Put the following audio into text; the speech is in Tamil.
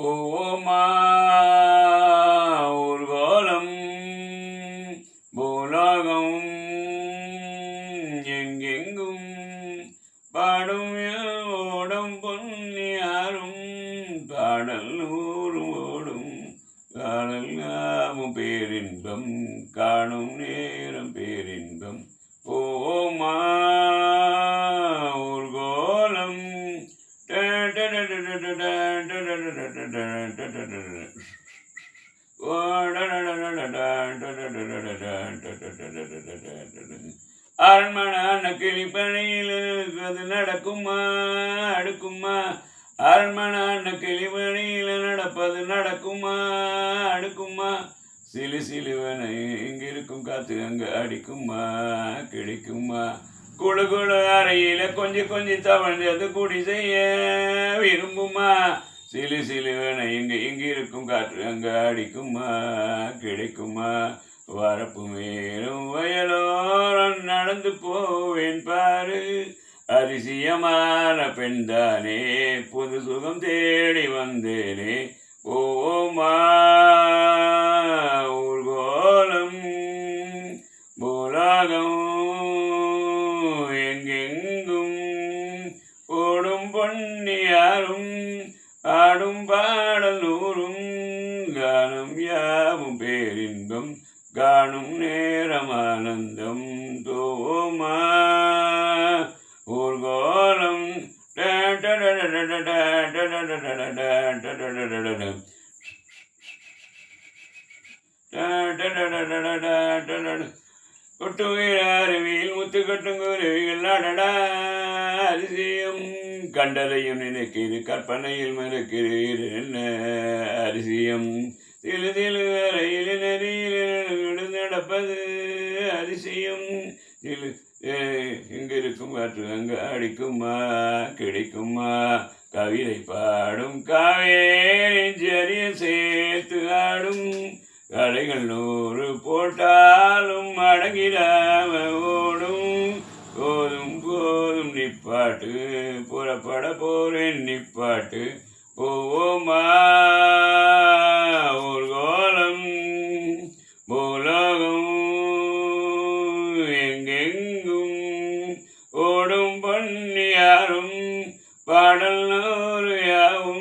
போவோமா ஊர்கோலம் பூலோகம் எங்கெங்கும் பாடும் ஓடும் பொன்னியாரும் பாடல் ஊரும் ஓடும் காணல் யாவும் பேரின்பம் காணும் நேரம் பேரின்பம் போவோமா ஊர்கோலம் அரண்மனை கிளிப்பணியில் அது நடக்குமா அடுக்குமா அரண்மனை கிளிப்பணியில் நடப்பது நடக்குமா அடுக்குமா சிலு சிலுவனை இங்கிருக்கும் காத்து அங்க அடிக்குமா கிடைக்குமா குழு குழு அறையில கொஞ்சம் தவழ்ந்தது குடி செய்ய விரும்புமா சிலு சிலுவனை இங்கிருக்கும் காற்று அங்க அடிக்குமா கிடைக்குமா வரப்பு மேலும் வயலோரம் நடந்து போவேன் பாரு அதிசயமான பெண்தானே புது சுகம் தேடி வந்தேனே போவோமா ஊர்கோலம் பூலோகம் எங்கெங்கும் ஓடும் பொன்னியாரும் ஆடும் பாடல் நூறும் காணும் யாவும் பேரின்பம் காணும் நேரம் ஆனந்தம் தோமா ஊர்கோலம் கொட்டுகிற அருவியில் முத்து கட்டும் குருவிகள் அடடா அதிசயம் கண்டதையும் நினைக்கிறது கற்பனையில் மறக்கிறீர் என்ன அதிசயம் திரு திரு அறையில் நெறியில் நடப்பது அதிசயம் இங்க இருக்கும் காற்று அங்க அடிக்குமா கிடைக்குமா கவிதை பாடும் காவேரி ஜரிய சேர்த்து ஆடும் கடைகள் 100 போட்டாலும் அடங்கிடாம ஓடும் போதும் போதும் நிப்பாட்டு புறப்பட போறேன் நிப்பாட்டு போவோமா ஊர்கோலம் பூலோகம் எங்கெங்கும் ஓடும் பொன்னியாரும் பாடல் 100 யாவும்